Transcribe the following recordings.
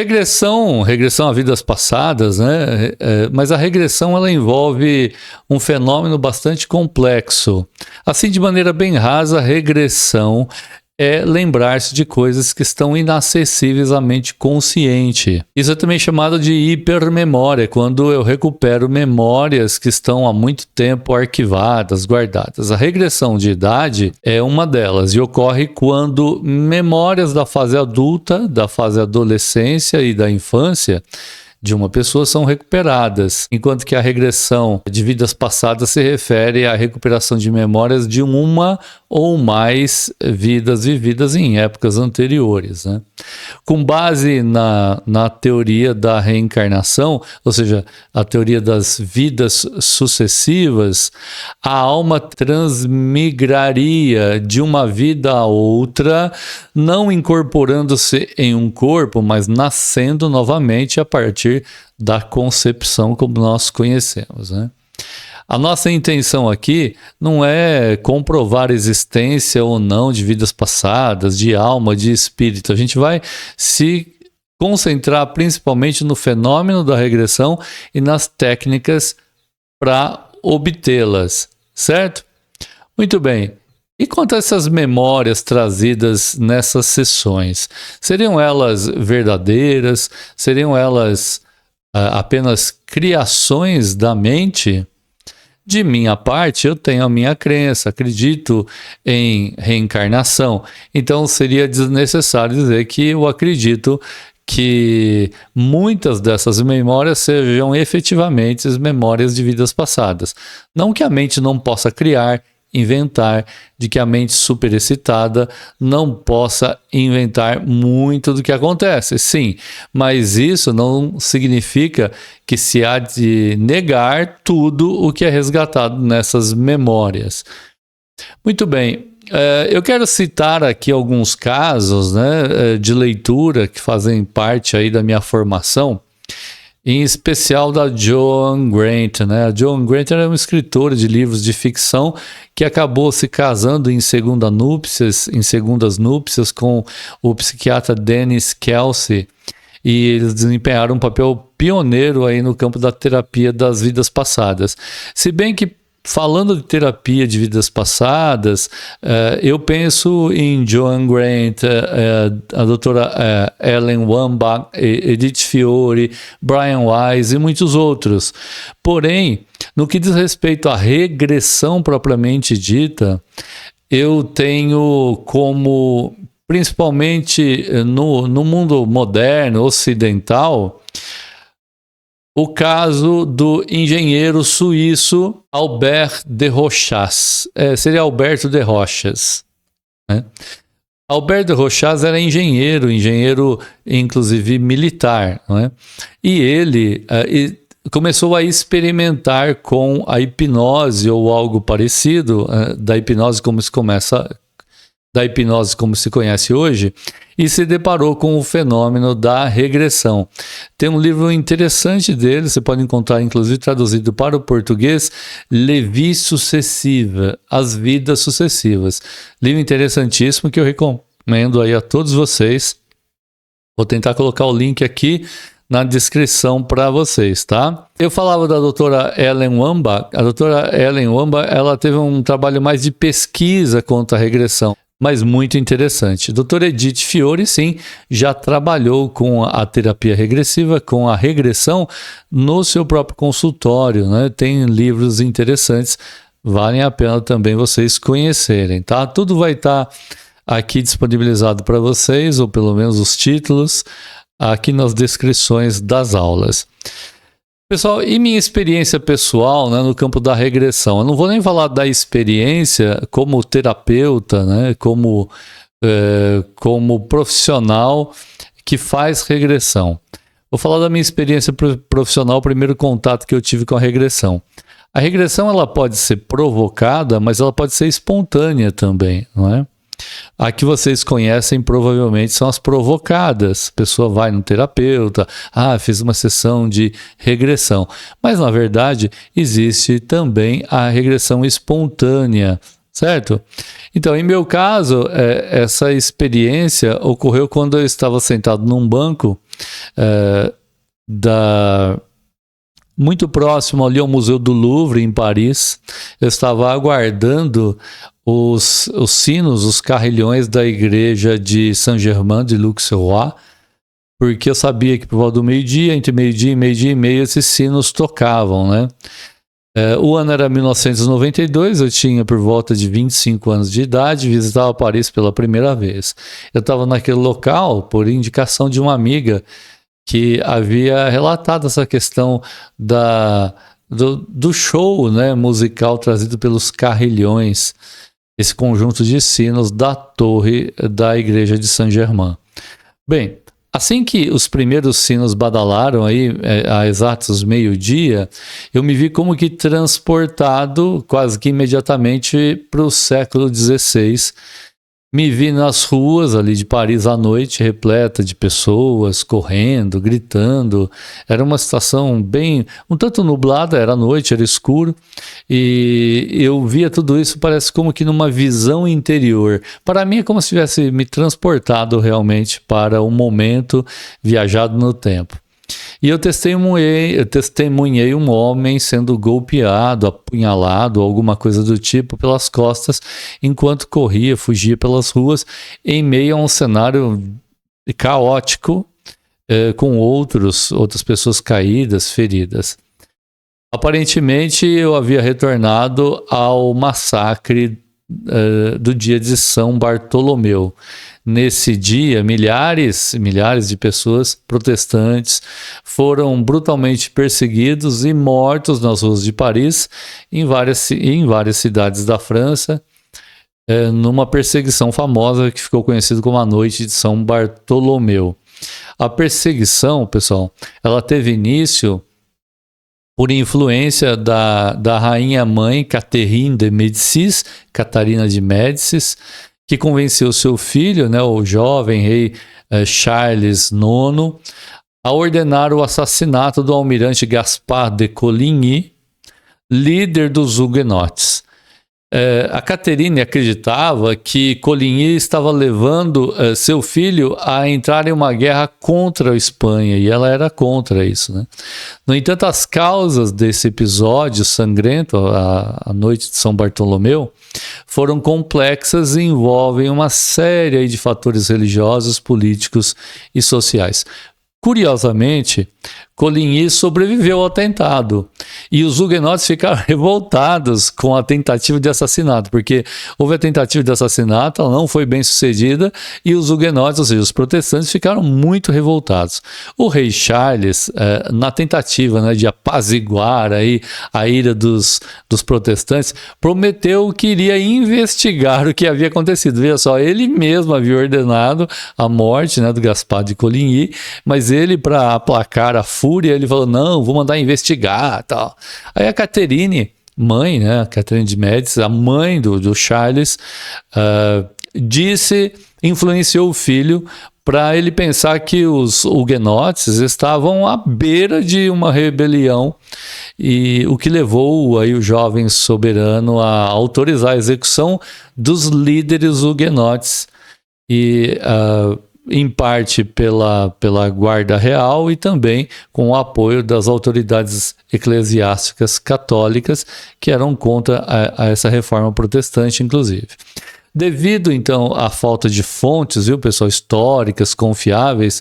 Regressão a vidas passadas, né? Mas a regressão ela envolve um fenômeno bastante complexo. Assim, de maneira bem rasa, a regressão é lembrar-se de coisas que estão inacessíveis à mente consciente. Isso é também chamado de hipermemória, quando eu recupero memórias que estão há muito tempo arquivadas, guardadas. A regressão de idade é uma delas e ocorre quando memórias da fase adulta, da fase adolescência e da infância de uma pessoa são recuperadas, enquanto que a regressão de vidas passadas se refere à recuperação de memórias de uma ou mais vidas vividas em épocas anteriores, né? Com base na teoria da reencarnação, ou seja, a teoria das vidas sucessivas, a alma transmigraria de uma vida a outra, não incorporando-se em um corpo, mas nascendo novamente a partir da concepção como nós conhecemos, né? A nossa intenção aqui não é comprovar a existência ou não de vidas passadas, de alma, de espírito. A gente vai se concentrar principalmente no fenômeno da regressão e nas técnicas para obtê-las, certo? Muito bem. E quanto a essas memórias trazidas nessas sessões? Seriam elas verdadeiras? Seriam elas apenas criações da mente? De minha parte, eu tenho a minha crença, acredito em reencarnação. Então, seria desnecessário dizer que eu acredito que muitas dessas memórias sejam efetivamente as memórias de vidas passadas. Não que a mente não possa criar, inventar, de que a mente superexcitada não possa inventar muito do que acontece. Sim, mas isso não significa que se há de negar tudo o que é resgatado nessas memórias. Muito bem, eu quero citar aqui alguns casos, né, de leitura que fazem parte aí da minha formação, em especial da Joan Grant, né? A Joan Grant era uma escritora de livros de ficção que acabou se casando em segundas núpcias com o psiquiatra Dennis Kelsey, e eles desempenharam um papel pioneiro aí no campo da terapia das vidas passadas. Se bem que, falando de terapia de vidas passadas, eu penso em Joan Grant, a doutora Ellen Wambach, Edith Fiore, Brian Weiss e muitos outros. Porém, no que diz respeito à regressão propriamente dita, eu tenho como, principalmente no mundo moderno, ocidental, o caso do engenheiro suíço Albert de Rochas. Seria Alberto de Rochas, né? Albert de Rochas era engenheiro inclusive militar, não é? E ele começou a experimentar com a hipnose ou algo parecido, da hipnose como se conhece hoje, e se deparou com o fenômeno da regressão. Tem um livro interessante dele, você pode encontrar inclusive traduzido para o português, Levi Successiva, As Vidas Sucessivas. Livro interessantíssimo que eu recomendo aí a todos vocês. Vou tentar colocar o link aqui na descrição para vocês, tá? Eu falava da doutora Ellen Wambach. A doutora Ellen Wambach, ela teve um trabalho mais de pesquisa contra a regressão, mas muito interessante. Doutora Edith Fiore, sim, já trabalhou com a terapia regressiva, com a regressão no seu próprio consultório, né? Tem livros interessantes, valem a pena também vocês conhecerem, tá? Tudo vai estar aqui disponibilizado para vocês, ou pelo menos os títulos, aqui nas descrições das aulas. Pessoal, e minha experiência pessoal, né, no campo da regressão? Eu não vou nem falar da experiência como terapeuta, né, como profissional que faz regressão. Vou falar da minha experiência profissional, o primeiro contato que eu tive com a regressão. A regressão ela pode ser provocada, mas ela pode ser espontânea também, não é? A que vocês conhecem provavelmente são as provocadas. A pessoa vai no terapeuta, fiz uma sessão de regressão. Mas na verdade existe também a regressão espontânea, certo? Então, em meu caso, essa experiência ocorreu quando eu estava sentado num banco Muito próximo ali ao Museu do Louvre, em Paris. Eu estava aguardando os sinos, os carrilhões da igreja de Saint-Germain de l'Auxerrois, porque eu sabia que por volta do meio-dia, entre meio-dia e meio, esses sinos tocavam, né? O ano era 1992, eu tinha por volta de 25 anos de idade, visitava Paris pela primeira vez. Eu estava naquele local por indicação de uma amiga que havia relatado essa questão do show, né, musical trazido pelos carrilhões, esse conjunto de sinos da torre da igreja de Saint-Germain. Bem, assim que os primeiros sinos badalaram aí, a exatos meio-dia, eu me vi como que transportado quase que imediatamente para o século XVI. Me vi nas ruas ali de Paris à noite, repleta de pessoas correndo, gritando. Era uma situação bem, um tanto nublada, era noite, era escuro. E eu via tudo isso, parece como que numa visão interior. Para mim é como se tivesse me transportado realmente para um momento, viajado no tempo. E eu testemunhei um homem sendo golpeado, apunhalado, alguma coisa do tipo, pelas costas, enquanto corria, fugia pelas ruas, em meio a um cenário caótico, com outras pessoas caídas, feridas. Aparentemente, eu havia retornado ao massacre do dia de São Bartolomeu. Nesse dia, milhares de pessoas protestantes foram brutalmente perseguidos e mortos nas ruas de Paris, em várias cidades da França, numa perseguição famosa que ficou conhecida como a Noite de São Bartolomeu. A perseguição, pessoal, ela teve início por influência da rainha mãe Catherine de Médicis, Catarina de Médicis, que convenceu seu filho, né, o jovem rei Charles IX, a ordenar o assassinato do almirante Gaspard de Coligny, líder dos huguenotes. A Catherine acreditava que Coligny estava levando seu filho a entrar em uma guerra contra a Espanha, e ela era contra isso, né? No entanto, as causas desse episódio sangrento, a Noite de São Bartolomeu, foram complexas e envolvem uma série de fatores religiosos, políticos e sociais. Curiosamente, Coligny sobreviveu ao atentado e os huguenotes ficaram revoltados com a tentativa de assassinato, porque houve a tentativa de assassinato, ela não foi bem sucedida e os huguenotes, ou seja, os protestantes, ficaram muito revoltados. O rei Charles, na tentativa, né, de apaziguar aí a ira dos protestantes, prometeu que iria investigar o que havia acontecido. Veja só, ele mesmo havia ordenado a morte, né, do Gaspard de Coligny, mas ele, para aplacar a fúria, ele falou, não, vou mandar investigar, tal. Aí a Catherine, mãe, né, a Catherine de Médicis, a mãe do Charles, influenciou o filho para ele pensar que os huguenotes estavam à beira de uma rebelião, e o que levou aí o jovem soberano a autorizar a execução dos líderes huguenotes, e em parte pela Guarda Real e também com o apoio das autoridades eclesiásticas católicas que eram contra a essa reforma protestante, inclusive. Devido, então, à falta de fontes, viu, pessoal, históricas, confiáveis,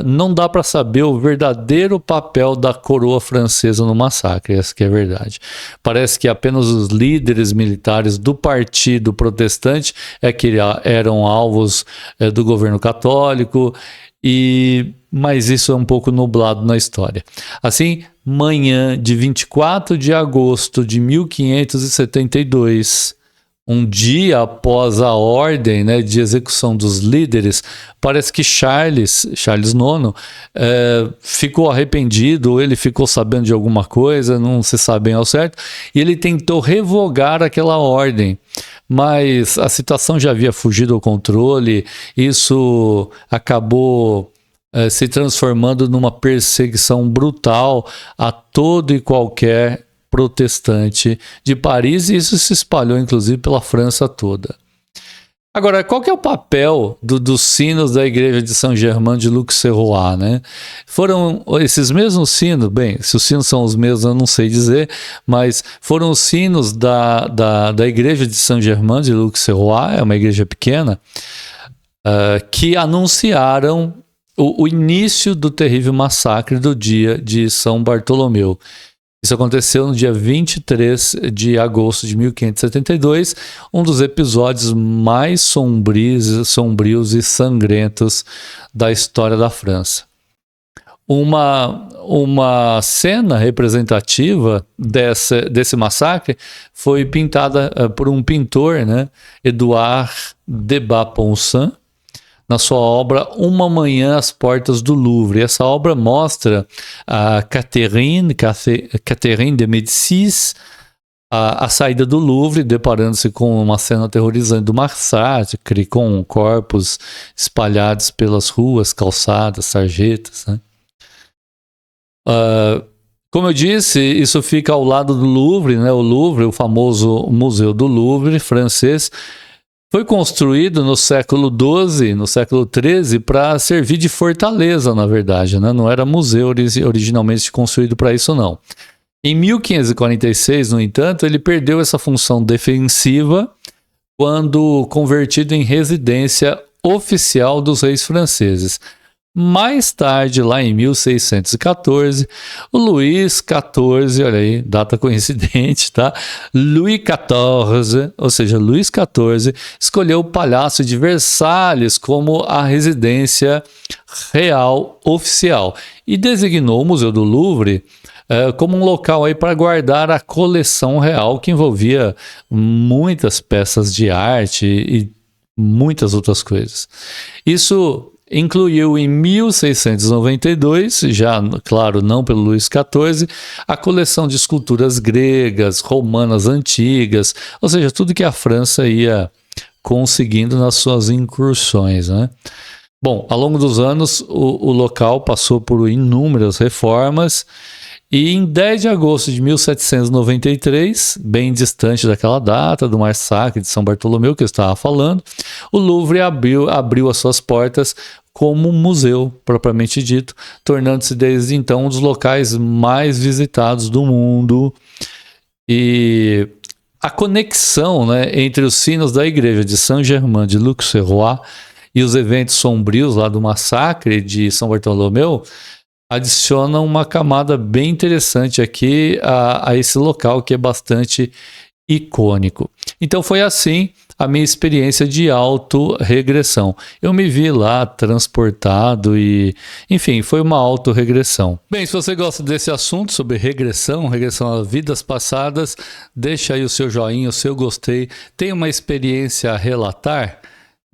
não dá para saber o verdadeiro papel da coroa francesa no massacre, essa que é a verdade. Parece que apenas os líderes militares do partido protestante que eram alvos do governo católico, mas isso é um pouco nublado na história. Assim, manhã de 24 de agosto de 1572, um dia após a ordem, né, de execução dos líderes, parece que Charles IX ficou arrependido, ou ele ficou sabendo de alguma coisa, não se sabe bem ao certo, e ele tentou revogar aquela ordem. Mas a situação já havia fugido ao controle, isso acabou se transformando numa perseguição brutal a todo e qualquer protestante de Paris, e isso se espalhou inclusive pela França toda. Agora, qual que é o papel dos sinos da igreja de Saint-Germain-de-l'Auxerrois, né? Foram esses mesmos sinos, bem, se os sinos são os mesmos eu não sei dizer, mas foram os sinos da igreja de Saint-Germain-de-l'Auxerrois, é uma igreja pequena, que anunciaram o início do terrível massacre do dia de São Bartolomeu. Isso aconteceu no dia 23 de agosto de 1572, um dos episódios mais sombrios e sangrentos da história da França. Uma cena representativa desse massacre foi pintada por um pintor, né, Edouard de Bas-Ponsan, na sua obra Uma Manhã às Portas do Louvre. Essa obra mostra a Catherine de Médicis, a saída do Louvre, deparando-se com uma cena aterrorizante do massacre, com corpos espalhados pelas ruas, calçadas, sarjetas, né? Como eu disse, isso fica ao lado do Louvre, né? O Louvre, o famoso Museu do Louvre francês, foi construído no século XII, no século XIII, para servir de fortaleza, na verdade, né? Não era museu originalmente construído para isso, não. Em 1546, no entanto, ele perdeu essa função defensiva quando convertido em residência oficial dos reis franceses. Mais tarde, lá em 1614, o Luís XIV, olha aí, data coincidente, tá? Louis XIV, ou seja, Luís XIV, escolheu o Palácio de Versalhes como a residência real oficial e designou o Museu do Louvre como um local aí para guardar a coleção real, que envolvia muitas peças de arte e muitas outras coisas. Isso incluiu em 1692, já, claro, não pelo Luís XIV, a coleção de esculturas gregas, romanas antigas, ou seja, tudo que a França ia conseguindo nas suas incursões, né? Bom, ao longo dos anos, o local passou por inúmeras reformas e em 10 de agosto de 1793, bem distante daquela data do massacre de São Bartolomeu que eu estava falando, o Louvre abriu as suas portas como museu, propriamente dito, tornando-se desde então um dos locais mais visitados do mundo. E a conexão, né, entre os sinos da igreja de Saint-Germain-de-l'Auxerrois e os eventos sombrios lá do massacre de São Bartolomeu adiciona uma camada bem interessante aqui a esse local que é bastante icônico. Então foi assim a minha experiência de autorregressão. Eu me vi lá transportado e, enfim, foi uma autorregressão. Bem, se você gosta desse assunto sobre regressão a vidas passadas, deixa aí o seu joinha, o seu gostei. Tem uma experiência a relatar?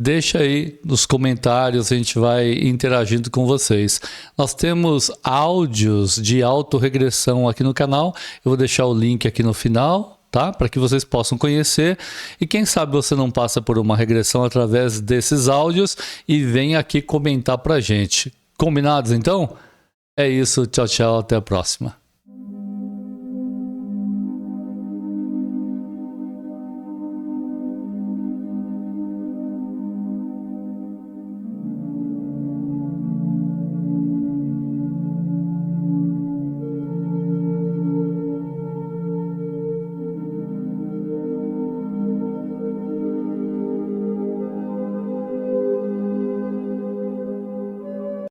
Deixa aí nos comentários, a gente vai interagindo com vocês. Nós temos áudios de autorregressão aqui no canal. Eu vou deixar o link aqui no final, tá? Para que vocês possam conhecer. E quem sabe você não passa por uma regressão através desses áudios e vem aqui comentar pra gente. Combinados então? É isso, tchau, tchau, até a próxima.